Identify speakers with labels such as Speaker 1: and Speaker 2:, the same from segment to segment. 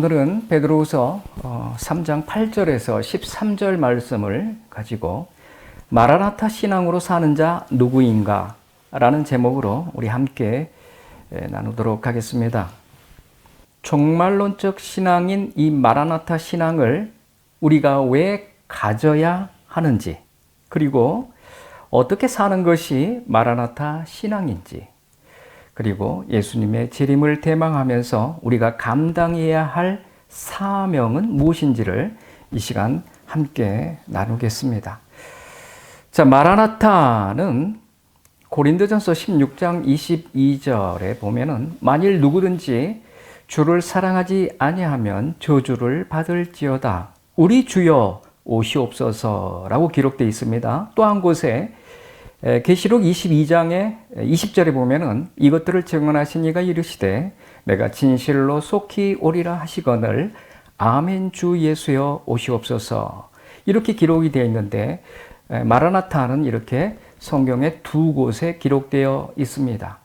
Speaker 1: 오늘은 베드로후서 3장 8절에서 13절 말씀을 가지고 마라나타 신앙으로 사는 자 누구인가? 라는 제목으로 우리 함께 나누도록 하겠습니다. 종말론적 신앙인 이 마라나타 신앙을 우리가 왜 가져야 하는지, 그리고 어떻게 사는 것이 마라나타 신앙인지, 그리고 예수님의 재림을 대망하면서 우리가 감당해야 할 사명은 무엇인지를 이 시간 함께 나누겠습니다. 자, 마라나타는 고린도전서 16장 22절에 보면은 만일 누구든지 주를 사랑하지 아니하면 저주를 받을지어다. 우리 주여 오시옵소서라고 기록되어 있습니다. 또 한 곳에 계시록 22장의 20절에 보면은 이것들을 증언하신 이가 이르시되 내가 진실로 속히 오리라 하시거늘 아멘 주 예수여 오시옵소서, 이렇게 기록이 되어 있는데 마라나타는 이렇게 성경에 두 곳에 기록되어 있습니다.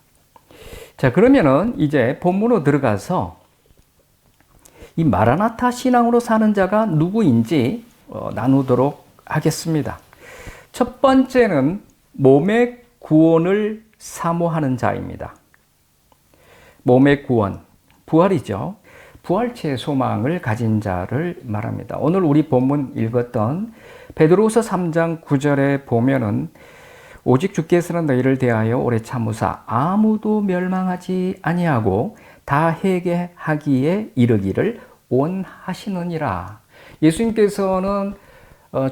Speaker 1: 자, 그러면은 이제 본문으로 들어가서 이 마라나타 신앙으로 사는 자가 누구인지 나누도록 하겠습니다. 첫 번째는 몸의 구원을 사모하는 자입니다. 몸의 구원, 부활이죠. 부활체의 소망을 가진 자를 말합니다. 오늘 우리 본문 읽었던 베드로후서 3장 9절에 보면은 오직 주께서는 너희를 대하여 오래 참으사 아무도 멸망하지 아니하고 다 회개하기에 이르기를 원하시느니라. 예수님께서는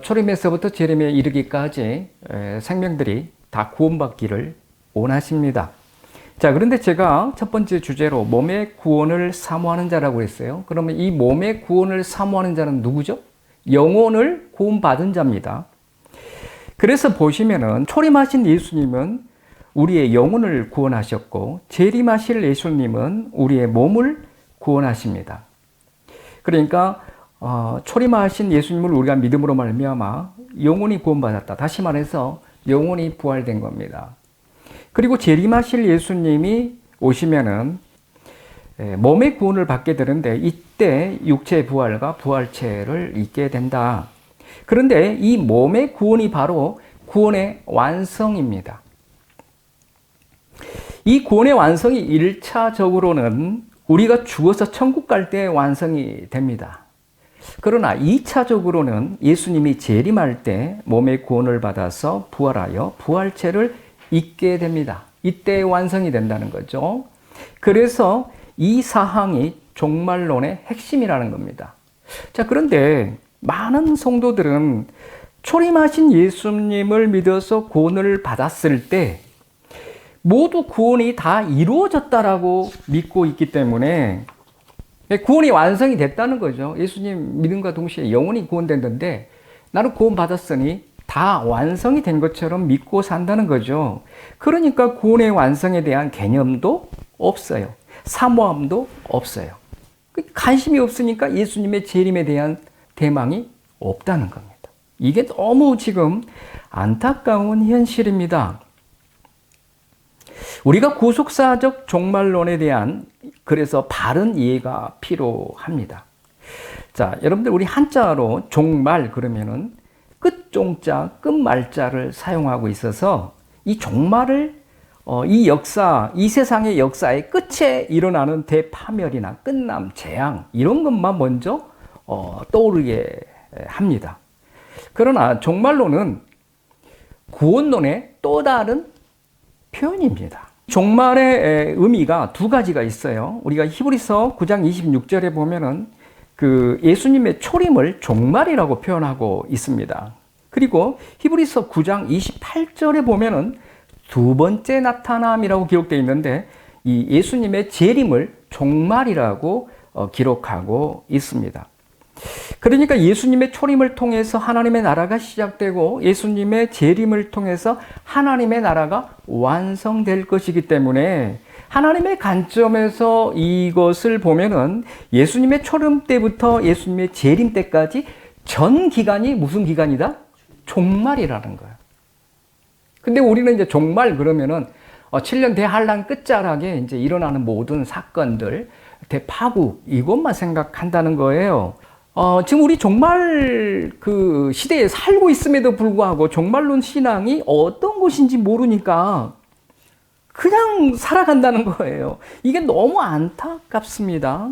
Speaker 1: 초림에서부터 재림에 이르기까지 생명들이 다 구원받기를 원하십니다. 자, 그런데 제가 첫 번째 주제로 몸의 구원을 사모하는 자라고 했어요. 그러면 이 몸의 구원을 사모하는 자는 누구죠? 영혼을 구원받은 자입니다. 그래서 보시면은 초림하신 예수님은 우리의 영혼을 구원하셨고 재림하실 예수님은 우리의 몸을 구원하십니다. 그러니까 초림하신 예수님을 우리가 믿음으로 말미암아 영혼이 구원받았다. 다시 말해서 영혼이 부활된 겁니다. 그리고 재림하실 예수님이 오시면은 몸의 구원을 받게 되는데 이때 육체의 부활과 부활체를 입게 된다. 그런데 이 몸의 구원이 바로 구원의 완성입니다. 이 구원의 완성이 1차적으로는 우리가 죽어서 천국 갈 때 완성이 됩니다. 그러나 2차적으로는 예수님이 재림할 때 몸의 구원을 받아서 부활하여 부활체를 입게 됩니다. 이때 완성이 된다는 거죠. 그래서 이 사항이 종말론의 핵심이라는 겁니다. 자, 그런데 많은 성도들은 초림하신 예수님을 믿어서 구원을 받았을 때 모두 구원이 다 이루어졌다라고 믿고 있기 때문에 구원이 완성이 됐다는 거죠. 예수님 믿음과 동시에 영혼이 구원됐는데 나는 구원받았으니 다 완성이 된 것처럼 믿고 산다는 거죠. 그러니까 구원의 완성에 대한 개념도 없어요. 사모함도 없어요. 관심이 없으니까 예수님의 재림에 대한 대망이 없다는 겁니다. 이게 너무 지금 안타까운 현실입니다. 우리가 구속사적 종말론에 대한 그래서 바른 이해가 필요합니다. 자, 여러분들 우리 한자로 종말 그러면은 끝종자, 끝말자를 사용하고 있어서 이 종말을 이 역사, 이 세상의 역사의 끝에 일어나는 대파멸이나 끝남, 재앙 이런 것만 먼저 떠오르게 합니다. 그러나 종말론은 구원론의 또 다른 표현입니다. 종말의 의미가 두 가지가 있어요. 우리가 히브리서 9장 26절에 보면은 그 예수님의 초림을 종말이라고 표현하고 있습니다. 그리고 히브리서 9장 28절에 보면은 두 번째 나타남이라고 기록되어 있는데 이 예수님의 재림을 종말이라고 기록하고 있습니다. 그러니까 예수님의 초림을 통해서 하나님의 나라가 시작되고 예수님의 재림을 통해서 하나님의 나라가 완성될 것이기 때문에 하나님의 관점에서 이것을 보면은 예수님의 초림 때부터 예수님의 재림 때까지 전 기간이 무슨 기간이다? 종말이라는 거예요. 근데 우리는 이제 종말 그러면은 7년 대환란 끝자락에 이제 일어나는 모든 사건들, 대파국 이것만 생각한다는 거예요. 지금 우리 종말 그 시대에 살고 있음에도 불구하고 종말론 신앙이 어떤 것인지 모르니까 그냥 살아간다는 거예요. 이게 너무 안타깝습니다.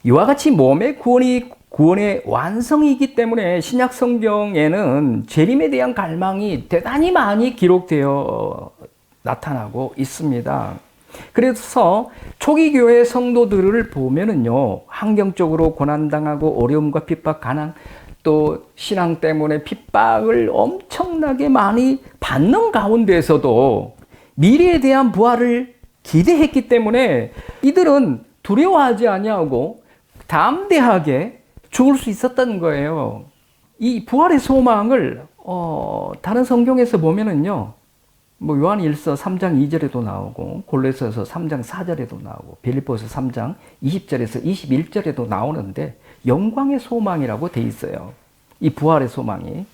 Speaker 1: 이와 같이 몸의 구원이 구원의 완성이기 때문에 신약 성경에는 재림에 대한 갈망이 대단히 많이 기록되어 나타나고 있습니다. 그래서 초기 교회 성도들을 보면은요, 환경적으로 고난당하고 어려움과 핍박, 가난, 또 신앙 때문에 핍박을 엄청나게 많이 받는 가운데에서도 미래에 대한 부활을 기대했기 때문에 이들은 두려워하지 아니하고 담대하게 죽을 수 있었던 거예요. 이 부활의 소망을 다른 성경에서 보면은요, 뭐 요한일서 3장 2절에도 나오고 골로새서 3장 4절에도 나오고 빌립보서 3장 20절에서 21절에도 나오는데 영광의 소망이라고 돼 있어요. 이 부활의 소망이.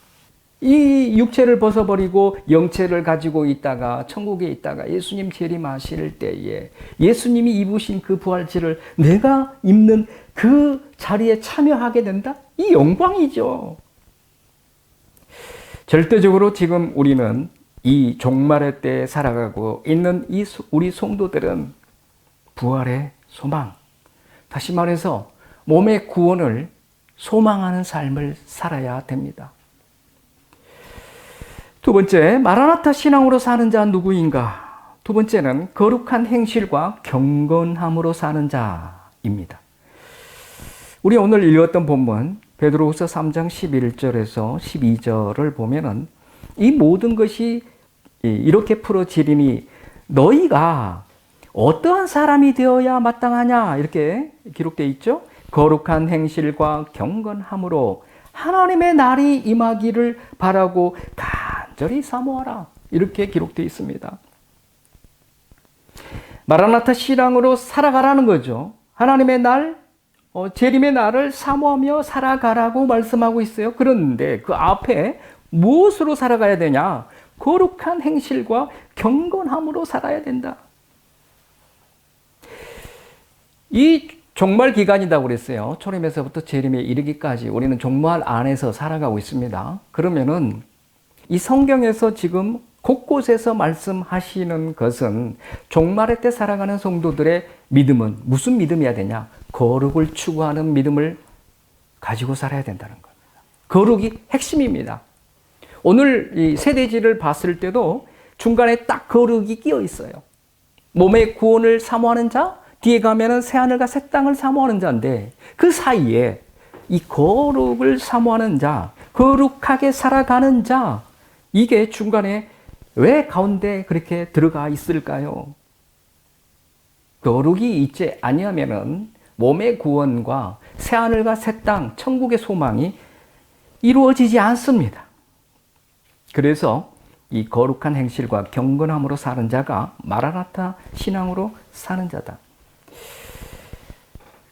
Speaker 1: 이 육체를 벗어버리고 영체를 가지고 있다가 천국에 있다가 예수님 재림하실 때에 예수님이 입으신 그 부활체를 내가 입는 그 자리에 참여하게 된다? 이 영광이죠. 절대적으로 지금 우리는 이 종말의 때에 살아가고 있는 우리 성도들은 부활의 소망, 다시 말해서 몸의 구원을 소망하는 삶을 살아야 됩니다. 두 번째, 마라나타 신앙으로 사는 자 누구인가? 두 번째는 거룩한 행실과 경건함으로 사는 자입니다. 우리 오늘 읽었던 본문 베드로후서 3장 11절에서 12절을 보면은 이 모든 것이 이렇게 풀어지리니 너희가 어떠한 사람이 되어야 마땅하냐 이렇게 기록되어 있죠. 거룩한 행실과 경건함으로 하나님의 날이 임하기를 바라고 간절히 사모하라 이렇게 기록되어 있습니다. 마라나타 신앙으로 살아가라는 거죠. 하나님의 날, 재림의 날을 사모하며 살아가라고 말씀하고 있어요. 그런데 그 앞에 무엇으로 살아가야 되냐? 거룩한 행실과 경건함으로 살아야 된다. 이 종말 기간이라고 그랬어요. 초림에서부터 재림에 이르기까지 우리는 종말 안에서 살아가고 있습니다. 그러면은 이 성경에서 지금 곳곳에서 말씀하시는 것은 종말의 때 살아가는 성도들의 믿음은 무슨 믿음이어야 되냐? 거룩을 추구하는 믿음을 가지고 살아야 된다는 겁니다. 거룩이 핵심입니다. 오늘 이 세대지를 봤을 때도 중간에 딱 거룩이 끼어 있어요. 몸의 구원을 사모하는 자, 뒤에 가면은 새하늘과 새 땅을 사모하는 자인데 그 사이에 이 거룩을 사모하는 자, 거룩하게 살아가는 자, 이게 중간에 왜 가운데 그렇게 들어가 있을까요? 거룩이 있지 아니하면은 몸의 구원과 새하늘과 새 땅, 천국의 소망이 이루어지지 않습니다. 그래서 이 거룩한 행실과 경건함으로 사는 자가 마라나타 신앙으로 사는 자다.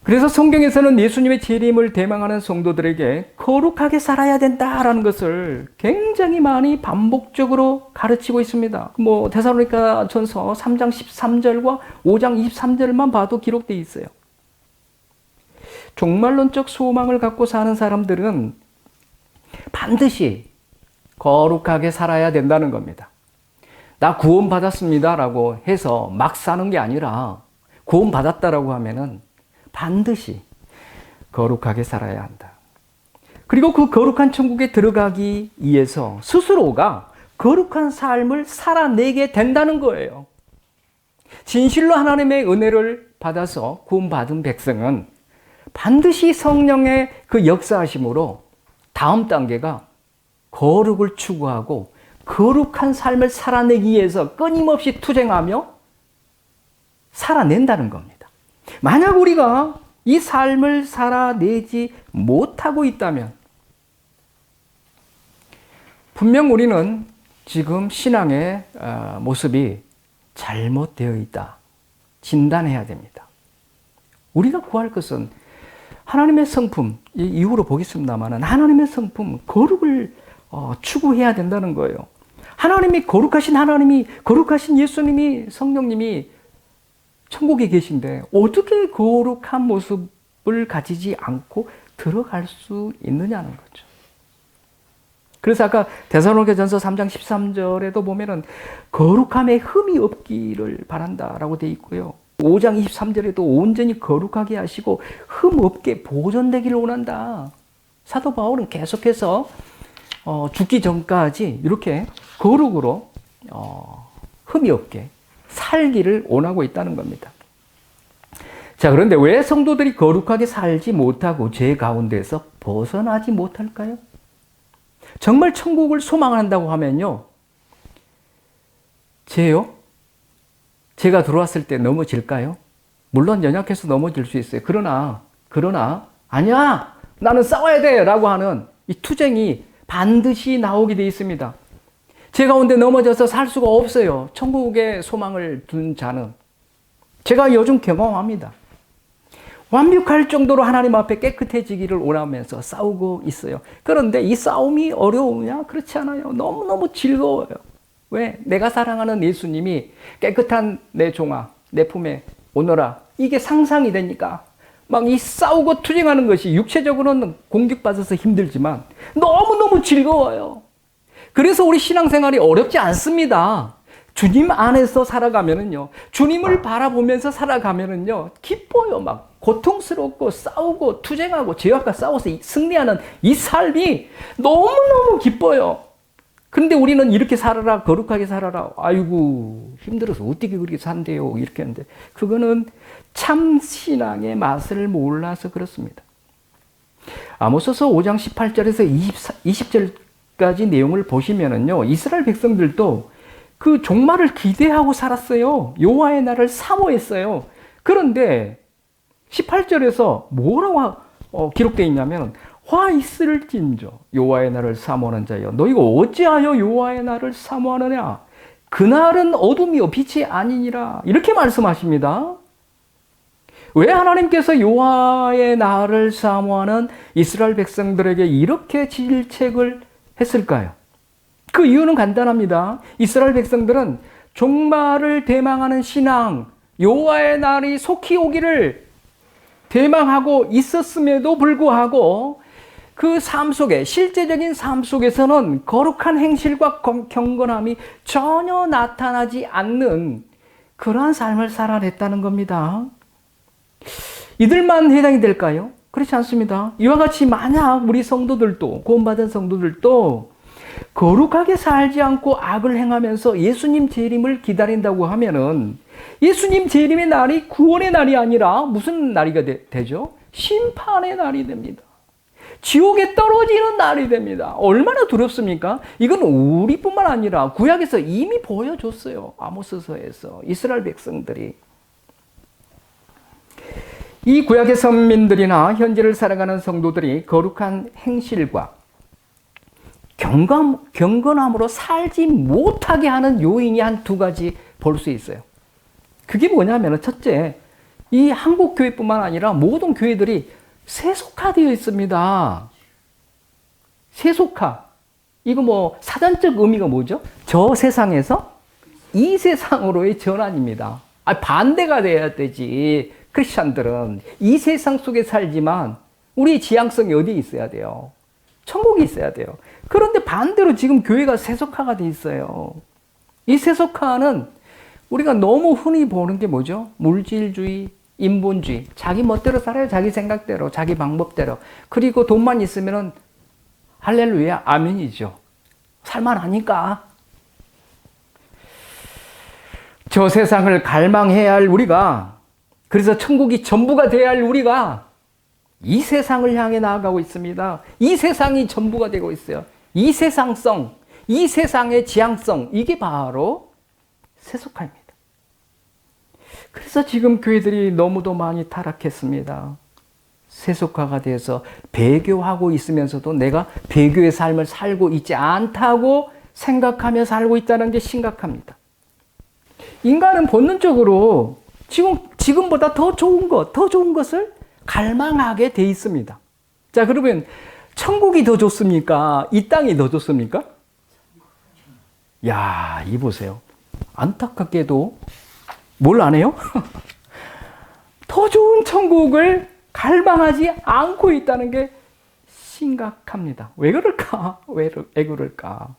Speaker 1: 그래서 성경에서는 예수님의 재림을 대망하는 성도들에게 거룩하게 살아야 된다라는 것을 굉장히 많이 반복적으로 가르치고 있습니다. 뭐 데살로니가 전서 3장 13절과 5장 23절만 봐도 기록되어 있어요. 종말론적 소망을 갖고 사는 사람들은 반드시 거룩하게 살아야 된다는 겁니다. 나 구원받았습니다라고 해서 막 사는 게 아니라 구원받았다라고 하면은 반드시 거룩하게 살아야 한다. 그리고 그 거룩한 천국에 들어가기 위해서 스스로가 거룩한 삶을 살아내게 된다는 거예요. 진실로 하나님의 은혜를 받아서 구원받은 백성은 반드시 성령의 그 역사하심으로 다음 단계가 거룩을 추구하고 거룩한 삶을 살아내기 위해서 끊임없이 투쟁하며 살아낸다는 겁니다. 만약 우리가 이 삶을 살아내지 못하고 있다면 분명 우리는 지금 신앙의 모습이 잘못되어 있다. 진단해야 됩니다. 우리가 구할 것은 하나님의 성품, 이후로 보겠습니다만 하나님의 성품, 거룩을 추구해야 된다는 거예요. 하나님이 거룩하신 예수님이 성령님이 천국에 계신데 어떻게 거룩한 모습을 가지지 않고 들어갈 수 있느냐는 거죠. 그래서 아까 데살로니가전서 3장 13절에도 보면은 거룩함에 흠이 없기를 바란다라고 되어 있고요. 5장 23절에도 온전히 거룩하게 하시고 흠 없게 보존되기를 원한다. 사도 바울은 계속해서 죽기 전까지 이렇게 거룩으로 흠이 없게 살기를 원하고 있다는 겁니다. 자, 그런데 왜 성도들이 거룩하게 살지 못하고 죄 가운데서 벗어나지 못할까요? 정말 천국을 소망한다고 하면요, 죄요? 죄가 들어왔을 때 넘어질까요? 물론 연약해서 넘어질 수 있어요. 그러나 아니야, 나는 싸워야 돼 라고 하는 이 투쟁이 반드시 나오게 되어 있습니다. 죄 가운데 넘어져서 살 수가 없어요. 천국에 소망을 둔 자는. 제가 요즘 경험합니다. 완벽할 정도로 하나님 앞에 깨끗해지기를 원하면서 싸우고 있어요. 그런데 이 싸움이 어려우냐? 그렇지 않아요. 너무너무 즐거워요. 왜? 내가 사랑하는 예수님이 깨끗한 내 종아, 내 품에 오너라. 이게 상상이 되니까 막 이 싸우고 투쟁하는 것이 육체적으로는 공격받아서 힘들지만 너무너무 즐거워요. 그래서 우리 신앙생활이 어렵지 않습니다. 주님 안에서 살아가면은요, 주님을 바라보면서 살아가면은요, 기뻐요. 막 고통스럽고 싸우고 투쟁하고 죄악과 싸워서 승리하는 이 삶이 너무너무 기뻐요. 그런데 우리는 이렇게 살아라, 거룩하게 살아라. 아이고, 힘들어서 어떻게 그렇게 산대요. 이렇게 하는데, 그거는 참 신앙의 맛을 몰라서 그렇습니다. 아모스서 5장 18절에서 20절까지 내용을 보시면은요, 이스라엘 백성들도 그 종말을 기대하고 살았어요. 여호와의 날을 사모했어요. 그런데 18절에서 뭐라고 기록되어 있냐면, 화 있을진저 여호와의 날을 사모하는 자여, 너희가 어찌하여 여호와의 날을 사모하느냐? 그날은 어둠이요 빛이 아니니라. 이렇게 말씀하십니다. 왜 하나님께서 여호와의 날을 사모하는 이스라엘 백성들에게 이렇게 질책을 했을까요? 그 이유는 간단합니다. 이스라엘 백성들은 종말을 대망하는 신앙, 여호와의 날이 속히 오기를 대망하고 있었음에도 불구하고 그 삶 속에, 실제적인 삶 속에서는 거룩한 행실과 경건함이 전혀 나타나지 않는 그러한 삶을 살아냈다는 겁니다. 이들만 해당이 될까요? 그렇지 않습니다. 이와 같이 만약 우리 성도들도, 구원받은 성도들도 거룩하게 살지 않고 악을 행하면서 예수님 재림을 기다린다고 하면은, 예수님 재림의 날이 구원의 날이 아니라 무슨 날이 되죠? 심판의 날이 됩니다. 지옥에 떨어지는 날이 됩니다. 얼마나 두렵습니까? 이건 우리뿐만 아니라 구약에서 이미 보여줬어요. 아모스서에서 이스라엘 백성들이. 이 구약의 선민들이나 현재를 살아가는 성도들이 거룩한 행실과 경건함으로 살지 못하게 하는 요인이 한 두 가지 볼 수 있어요. 그게 뭐냐면, 첫째, 이 한국 교회뿐만 아니라 모든 교회들이 세속화되어 있습니다. 세속화. 이거 뭐 사전적 의미가 뭐죠? 저 세상에서 이 세상으로의 전환입니다. 반대가 돼야 되지. 크리스찬들은 이 세상 속에 살지만 우리 지향성이 어디에 있어야 돼요? 천국에 있어야 돼요. 그런데 반대로 지금 교회가 세속화가 돼 있어요. 이 세속화는 우리가 너무 흔히 보는 게 뭐죠? 물질주의, 인본주의. 자기 멋대로 살아요. 자기 생각대로, 자기 방법대로. 그리고 돈만 있으면은 할렐루야, 아멘이죠. 살만하니까. 저 세상을 갈망해야 할 우리가, 그래서 천국이 전부가 돼야 할 우리가 이 세상을 향해 나아가고 있습니다. 이 세상이 전부가 되고 있어요. 이 세상성, 이 세상의 지향성, 이게 바로 세속화입니다. 그래서 지금 교회들이 너무도 많이 타락했습니다. 세속화가 돼서 배교하고 있으면서도 내가 배교의 삶을 살고 있지 않다고 생각하며 살고 있다는 게 심각합니다. 인간은 본능적으로 지금보다 더 좋은 것을 갈망하게 돼 있습니다. 자, 그러면 천국이 더 좋습니까? 이 땅이 더 좋습니까? 야, 이 보세요. 안타깝게도 뭘 안 해요? 더 좋은 천국을 갈망하지 않고 있다는 게 심각합니다. 왜 그럴까? 왜 그럴까?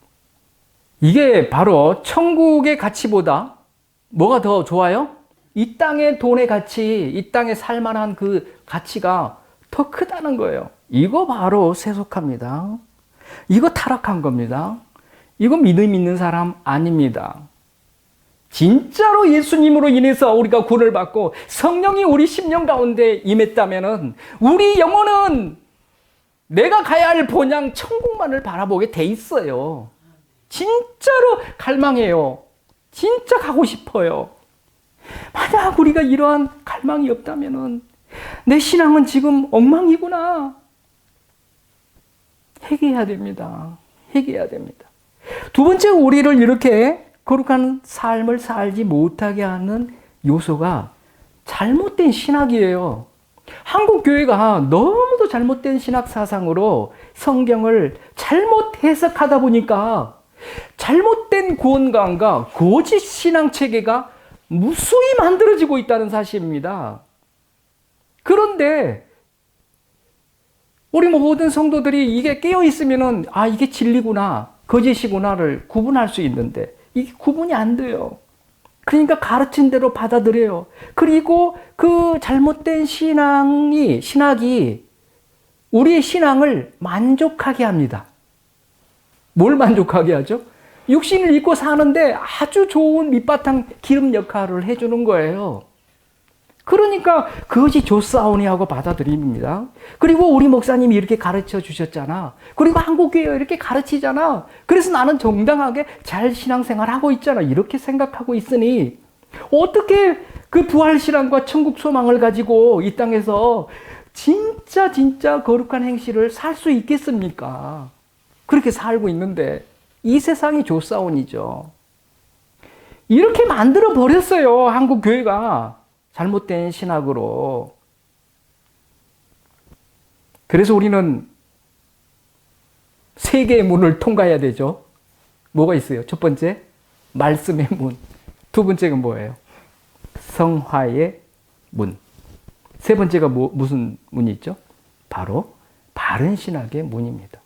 Speaker 1: 이게 바로 천국의 가치보다 뭐가 더 좋아요? 이 땅의 돈의 가치, 이 땅에 살만한 그 가치가 더 크다는 거예요. 이거 바로 세속합니다. 이거 타락한 겁니다. 이거 믿음 있는 사람 아닙니다. 진짜로 예수님으로 인해서 우리가 구원을 받고 성령이 우리 심령 가운데 임했다면은 우리 영혼은 내가 가야 할 본향 천국만을 바라보게 돼 있어요. 진짜로 갈망해요. 진짜 가고 싶어요. 만약 우리가 이러한 갈망이 없다면은 내 신앙은 지금 엉망이구나. 회개해야 됩니다. 회개해야 됩니다. 두 번째, 우리를 이렇게 거룩한 삶을 살지 못하게 하는 요소가 잘못된 신학이에요. 한국 교회가 너무도 잘못된 신학 사상으로 성경을 잘못 해석하다 보니까 잘못된 구원관과 거짓 신앙 체계가 무수히 만들어지고 있다는 사실입니다. 그런데 우리 모든 성도들이 이게 깨어 있으면은 이게 진리구나, 거짓이구나를 구분할 수 있는데 이게 구분이 안 돼요. 그러니까 가르친 대로 받아들여요. 그리고 그 잘못된 신학이 우리의 신앙을 만족하게 합니다. 뭘 만족하게 하죠? 육신을 입고 사는데 아주 좋은 밑바탕 기름 역할을 해주는 거예요. 그러니까 그것이 좋사오니 하고 받아들입니다. 그리고 우리 목사님이 이렇게 가르쳐 주셨잖아. 그리고 한국교회 이렇게 가르치잖아. 그래서 나는 정당하게 잘 신앙생활 하고 있잖아. 이렇게 생각하고 있으니 어떻게 그 부활신앙과 천국 소망을 가지고 이 땅에서 진짜 거룩한 행실을 살 수 있겠습니까? 그렇게 살고 있는데 이 세상이 좋사온이죠. 이렇게 만들어 버렸어요. 한국 교회가 잘못된 신학으로. 그래서 우리는 세 개의 문을 통과해야 되죠. 뭐가 있어요? 첫 번째, 말씀의 문. 두 번째가 뭐예요? 성화의 문. 세 번째가 무슨 문이 있죠? 바로 바른 신학의 문입니다.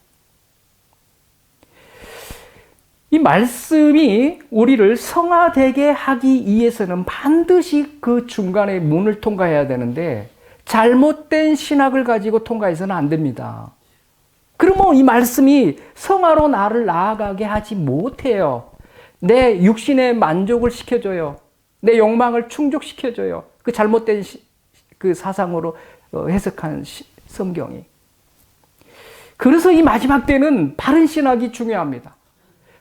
Speaker 1: 이 말씀이 우리를 성화되게 하기 위해서는 반드시 그 중간에 문을 통과해야 되는데 잘못된 신학을 가지고 통과해서는 안 됩니다. 그러면 이 말씀이 성화로 나를 나아가게 하지 못해요. 내 육신의 만족을 시켜줘요. 내 욕망을 충족시켜줘요. 그 잘못된 그 사상으로 해석한 성경이. 그래서 이 마지막 때는 바른 신학이 중요합니다.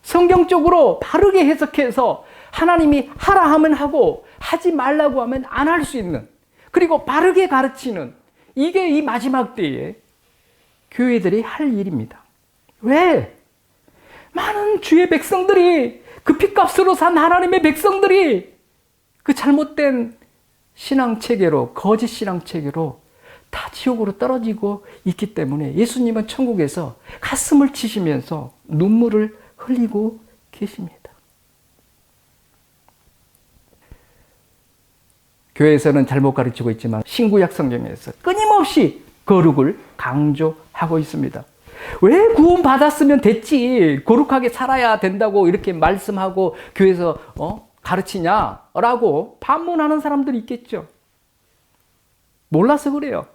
Speaker 1: 성경적으로 바르게 해석해서 하나님이 하라 하면 하고 하지 말라고 하면 안 할 수 있는, 그리고 바르게 가르치는, 이게 이 마지막 때에 교회들이 할 일입니다. 왜? 많은 주의 백성들이, 그 핏값으로 산 하나님의 백성들이 그 잘못된 신앙체계로, 거짓 신앙체계로 다 지옥으로 떨어지고 있기 때문에 예수님은 천국에서 가슴을 치시면서 눈물을 흘리고 계십니다. 교회에서는 잘못 가르치고 있지만 신구약 성경에서 끊임없이 거룩을 강조하고 있습니다. 왜 구원 받았으면 됐지, 거룩하게 살아야 된다고 이렇게 말씀하고 교회에서 가르치냐라고 반문하는 사람들이 있겠죠. 몰라서 그래요.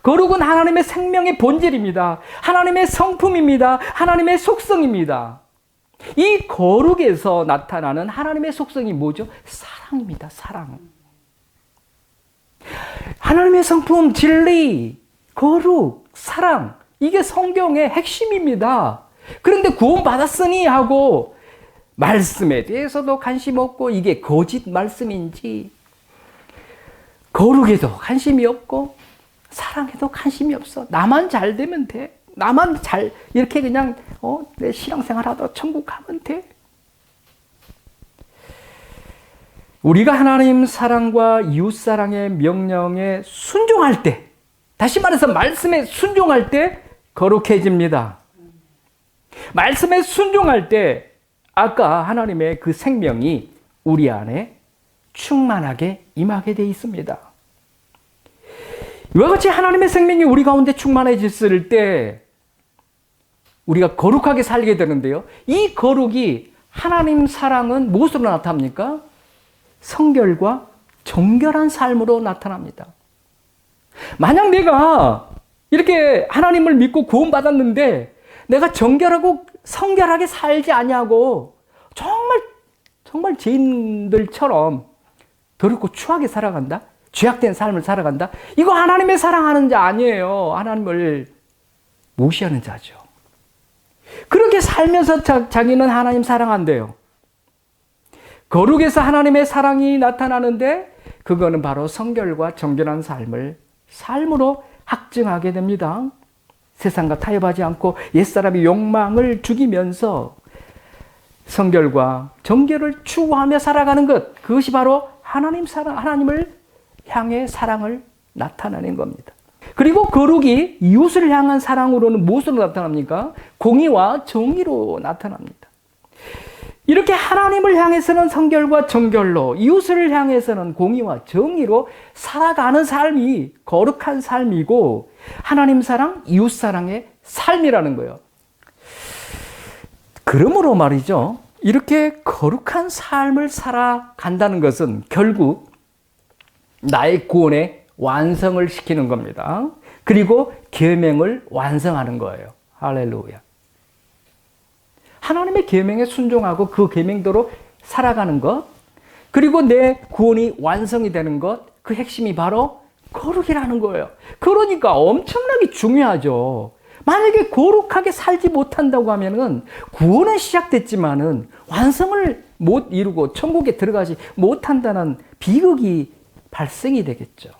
Speaker 1: 거룩은 하나님의 생명의 본질입니다. 하나님의 성품입니다. 하나님의 속성입니다. 이 거룩에서 나타나는 하나님의 속성이 뭐죠? 사랑입니다. 사랑. 하나님의 성품, 진리, 거룩, 사랑, 이게 성경의 핵심입니다. 그런데 구원받았으니 하고 말씀에 대해서도 관심 없고, 이게 거짓 말씀인지, 거룩에도 관심이 없고 사랑에도 관심이 없어. 나만 잘 되면 돼. 나만 잘 이렇게 그냥 내 신앙생활 하다 천국 가면 돼. 우리가 하나님 사랑과 이웃 사랑의 명령에 순종할 때, 다시 말해서 말씀에 순종할 때 거룩해집니다. 말씀에 순종할 때 아까 하나님의 그 생명이 우리 안에 충만하게 임하게 돼 있습니다. 이와 같이 하나님의 생명이 우리 가운데 충만해졌을 때 우리가 거룩하게 살게 되는데요. 이 거룩이 하나님 사랑은 무엇으로 나타납니까? 성결과 정결한 삶으로 나타납니다. 만약 내가 이렇게 하나님을 믿고 구원받았는데 내가 정결하고 성결하게 살지 아니하고 정말 죄인들처럼 더럽고 추하게 살아간다? 죄악된 삶을 살아간다? 이거 하나님의 사랑하는 자 아니에요. 하나님을 무시하는 자죠. 그렇게 살면서 자기는 하나님 사랑한대요. 거룩에서 하나님의 사랑이 나타나는데 그거는 바로 성결과 정결한 삶으로 확증하게 됩니다. 세상과 타협하지 않고 옛사람의 욕망을 죽이면서 성결과 정결을 추구하며 살아가는 것, 그것이 바로 하나님을 향해 사랑을 나타내는 겁니다. 그리고 거룩이 이웃을 향한 사랑으로는 무엇으로 나타납니까? 공의와 정의로 나타납니다. 이렇게 하나님을 향해서는 성결과 정결로, 이웃을 향해서는 공의와 정의로 살아가는 삶이 거룩한 삶이고 하나님 사랑, 이웃 사랑의 삶이라는 거예요. 그러므로 말이죠. 이렇게 거룩한 삶을 살아간다는 것은 결국 나의 구원의 완성을 시키는 겁니다. 그리고 계명을 완성하는 거예요. 할렐루야. 하나님의 계명에 순종하고 그 계명대로 살아가는 것, 그리고 내 구원이 완성이 되는 것, 그 핵심이 바로 거룩이라는 거예요. 그러니까 엄청나게 중요하죠. 만약에 거룩하게 살지 못한다고 하면은 구원은 시작됐지만은 완성을 못 이루고 천국에 들어가지 못한다는 비극이 발생이 되겠죠.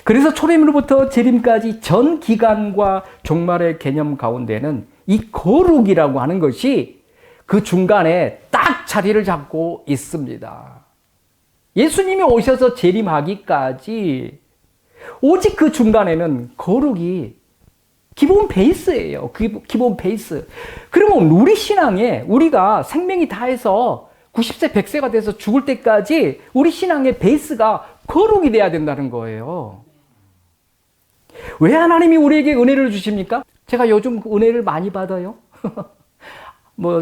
Speaker 1: 그래서 초림으로부터 재림까지 전 기간과 종말의 개념 가운데는 이 거룩이라고 하는 것이 그 중간에 딱 자리를 잡고 있습니다. 예수님이 오셔서 재림하기까지 오직 그 중간에는 거룩이 기본 베이스예요. 기본 베이스. 그러면 우리 신앙에 우리가 생명이 다해서 90세, 100세가 돼서 죽을 때까지 우리 신앙의 베이스가 거룩이 돼야 된다는 거예요. 왜 하나님이 우리에게 은혜를 주십니까? 제가 요즘 은혜를 많이 받아요.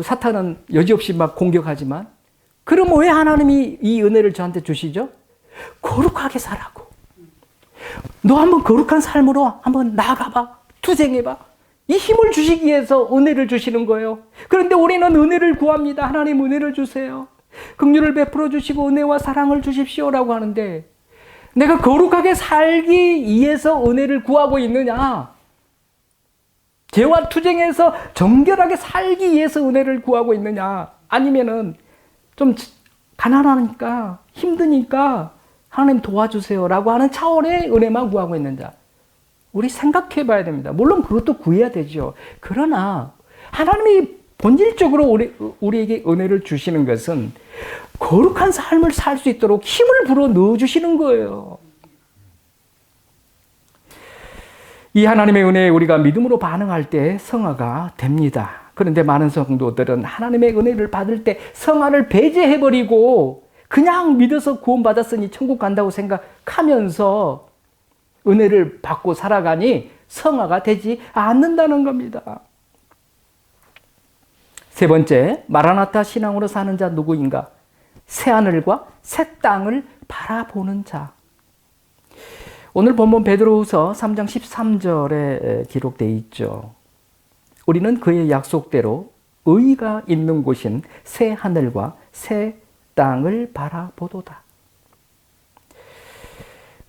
Speaker 1: 사탄은 여지없이 막 공격하지만. 그럼 왜 하나님이 이 은혜를 저한테 주시죠? 거룩하게 살라고. 너 한번 거룩한 삶으로 한번 나아가봐. 투쟁해봐. 이 힘을 주시기 위해서 은혜를 주시는 거예요. 그런데 우리는 은혜를 구합니다. 하나님 은혜를 주세요. 긍휼을 베풀어 주시고 은혜와 사랑을 주십시오라고 하는데 내가 거룩하게 살기 위해서 은혜를 구하고 있느냐? 죄와 투쟁해서 정결하게 살기 위해서 은혜를 구하고 있느냐? 아니면은 좀 가난하니까 힘드니까 하나님 도와주세요라고 하는 차원의 은혜만 구하고 있는자? 우리 생각해 봐야 됩니다. 물론 그것도 구해야 되죠. 그러나 하나님이 본질적으로 우리에게 은혜를 주시는 것은 거룩한 삶을 살 수 있도록 힘을 불어 넣어주시는 거예요. 이 하나님의 은혜에 우리가 믿음으로 반응할 때 성화가 됩니다. 그런데 많은 성도들은 하나님의 은혜를 받을 때 성화를 배제해버리고 그냥 믿어서 구원받았으니 천국 간다고 생각하면서 은혜를 받고 살아가니 성화가 되지 않는다는 겁니다. 세 번째, 마라나타 신앙으로 사는 자 누구인가? 새하늘과 새 땅을 바라보는 자. 오늘 본문 베드로후서 3장 13절에 기록되어 있죠. 우리는 그의 약속대로 의가 있는 곳인 새 하늘과 새 땅을 바라보도다.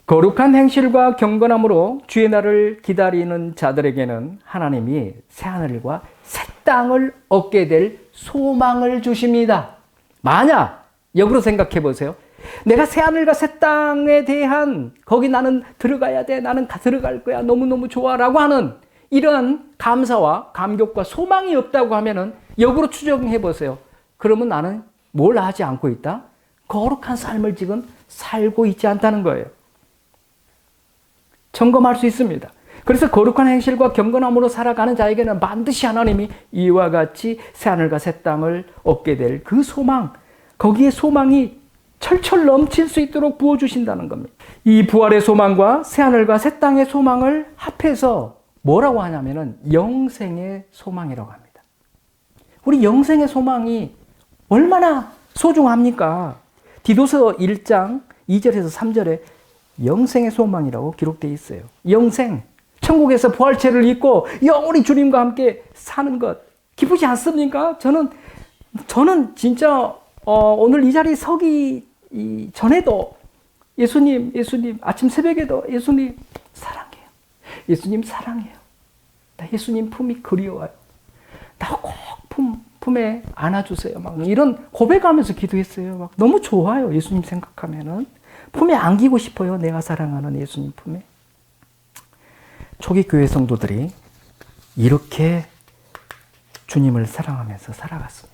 Speaker 1: 거룩한 행실과 경건함으로 주의 날을 기다리는 자들에게는 하나님이 새 하늘과 새 땅을 얻게 될 소망을 주십니다. 만약 역으로 생각해 보세요. 내가 새 하늘과 새 땅에 대한 거기 나는 들어가야 돼. 나는 들어갈 거야. 너무너무 좋아라고 하는 이런 감사와 감격과 소망이 없다고 하면은 역으로 추정해 보세요. 그러면 나는 뭘 하지 않고 있다? 거룩한 삶을 지금 살고 있지 않다는 거예요. 점검할 수 있습니다. 그래서 거룩한 행실과 경건함으로 살아가는 자에게는 반드시 하나님이 이와 같이 새하늘과 새 땅을 얻게 될 그 소망, 거기에 소망이 철철 넘칠 수 있도록 부어주신다는 겁니다. 이 부활의 소망과 새하늘과 새 땅의 소망을 합해서 뭐라고 하냐면은 영생의 소망이라고 합니다. 우리 영생의 소망이 얼마나 소중합니까? 디도서 1장 2절에서 3절에 영생의 소망이라고 기록되어 있어요. 영생, 천국에서 부활체를 입고 영원히 주님과 함께 사는 것 기쁘지 않습니까? 저는 진짜 오늘 이 자리에 서기 전에도 예수님 아침 새벽에도 예수님 사랑해요. 예수님 사랑해요. 나 예수님 품이 그리워요. 나 꼭 품에 안아주세요. 막 이런 고백하면서 기도했어요. 막 너무 좋아요. 예수님 생각하면은 품에 안기고 싶어요. 내가 사랑하는 예수님 품에. 초기 교회 성도들이 이렇게 주님을 사랑하면서 살아갔습니다.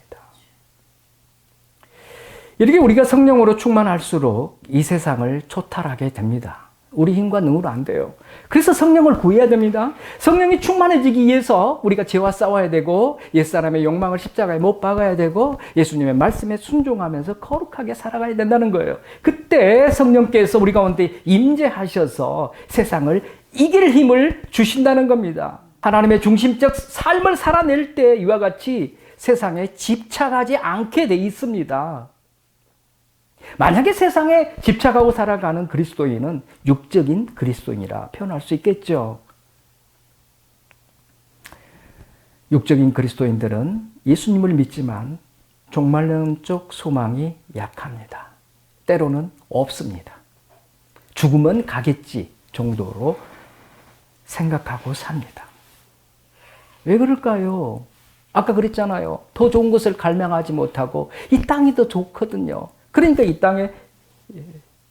Speaker 1: 이렇게 우리가 성령으로 충만할수록 이 세상을 초탈하게 됩니다. 우리 힘과 능으로 안 돼요. 그래서 성령을 구해야 됩니다. 성령이 충만해지기 위해서 우리가 죄와 싸워야 되고 옛사람의 욕망을 십자가에 못 박아야 되고 예수님의 말씀에 순종하면서 거룩하게 살아가야 된다는 거예요. 그때 성령께서 우리 가운데 임재하셔서 세상을 이길 힘을 주신다는 겁니다. 하나님의 중심적 삶을 살아낼 때 이와 같이 세상에 집착하지 않게 돼 있습니다. 만약에 세상에 집착하고 살아가는 그리스도인은 육적인 그리스도인이라 표현할 수 있겠죠. 육적인 그리스도인들은 예수님을 믿지만 종말론적 소망이 약합니다. 때로는 없습니다. 죽으면 가겠지 정도로 생각하고 삽니다. 왜 그럴까요? 아까 그랬잖아요. 더 좋은 것을 갈망하지 못하고 이 땅이 더 좋거든요. 그러니까 이 땅에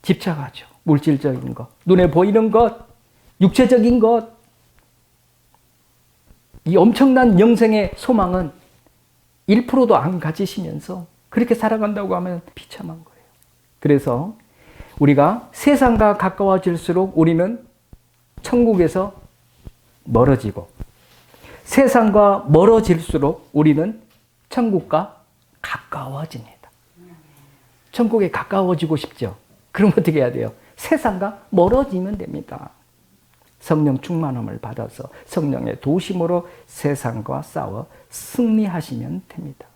Speaker 1: 집착하죠. 물질적인 것, 눈에 보이는 것, 육체적인 것. 이 엄청난 영생의 소망은 1%도 안 가지시면서 그렇게 살아간다고 하면 비참한 거예요. 그래서 우리가 세상과 가까워질수록 우리는 천국에서 멀어지고 세상과 멀어질수록 우리는 천국과 가까워집니다. 천국에 가까워지고 싶죠? 그럼 어떻게 해야 돼요? 세상과 멀어지면 됩니다. 성령 충만함을 받아서 성령의 도심으로 세상과 싸워 승리하시면 됩니다.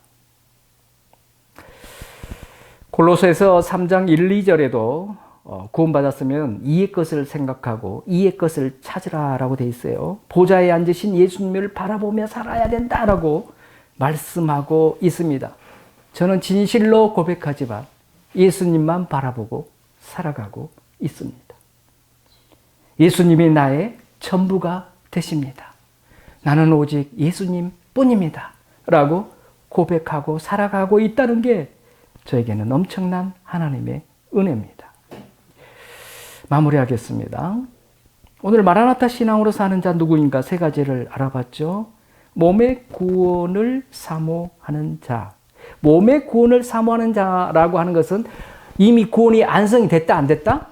Speaker 1: 골로새서 3장 1, 2절에도 구원받았으면 이의 것을 생각하고 이의 것을 찾으라라고 되어 있어요. 보좌에 앉으신 예수님을 바라보며 살아야 된다라고 말씀하고 있습니다. 저는 진실로 고백하지만 예수님만 바라보고 살아가고 있습니다. 예수님이 나의 전부가 되십니다. 나는 오직 예수님 뿐입니다. 라고 고백하고 살아가고 있다는 게 저에게는 엄청난 하나님의 은혜입니다. 마무리하겠습니다. 오늘 마라나타 신앙으로 사는 자 누구인가 세 가지를 알아봤죠. 몸의 구원을 사모하는 자. 몸의 구원을 사모하는 자라고 하는 것은 이미 구원이 완성이 됐다 안 됐다?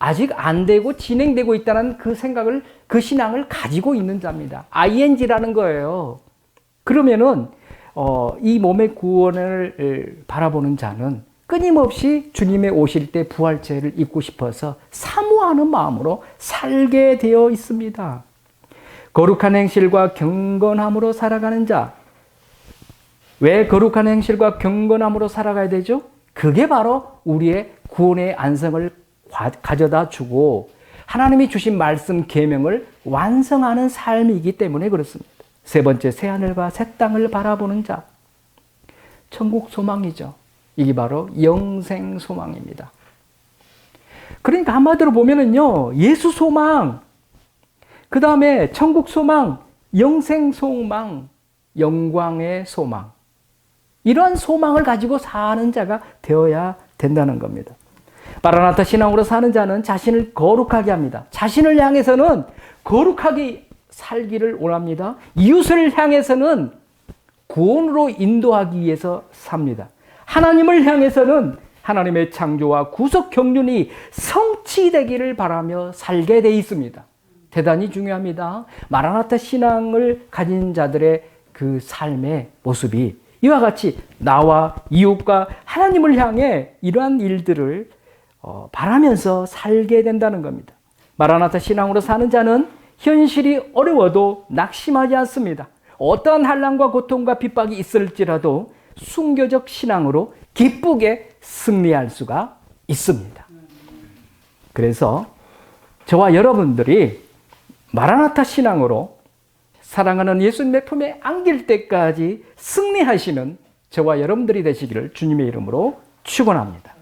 Speaker 1: 아직 안 되고 진행되고 있다는 그 생각을, 그 신앙을 가지고 있는 자입니다. ing라는 거예요. 그러면은 이 몸의 구원을 바라보는 자는 끊임없이 주님의 오실 때 부활체를 입고 싶어서 사모하는 마음으로 살게 되어 있습니다. 거룩한 행실과 경건함으로 살아가는 자. 왜 거룩한 행실과 경건함으로 살아가야 되죠? 그게 바로 우리의 구원의 안성을 가져다 주고 하나님이 주신 말씀 계명을 완성하는 삶이기 때문에 그렇습니다. 세 번째, 새하늘과 새 땅을 바라보는 자. 천국 소망이죠. 이게 바로 영생 소망입니다. 그러니까 한마디로 보면은요, 예수 소망, 그 다음에 천국 소망, 영생 소망, 영광의 소망. 이러한 소망을 가지고 사는 자가 되어야 된다는 겁니다. 마라나타 신앙으로 사는 자는 자신을 거룩하게 합니다. 자신을 향해서는 거룩하게 살기를 원합니다. 이웃을 향해서는 구원으로 인도하기 위해서 삽니다. 하나님을 향해서는 하나님의 창조와 구속 경륜이 성취되기를 바라며 살게 돼 있습니다. 대단히 중요합니다. 마라나타 신앙을 가진 자들의 그 삶의 모습이 이와 같이 나와 이웃과 하나님을 향해 이러한 일들을 바라면서 살게 된다는 겁니다. 마라나타 신앙으로 사는 자는 현실이 어려워도 낙심하지 않습니다. 어떠한 환난과 고통과 핍박이 있을지라도 순교적 신앙으로 기쁘게 승리할 수가 있습니다. 그래서 저와 여러분들이 마라나타 신앙으로 사랑하는 예수님의 품에 안길 때까지 승리하시는 저와 여러분들이 되시기를 주님의 이름으로 축원합니다.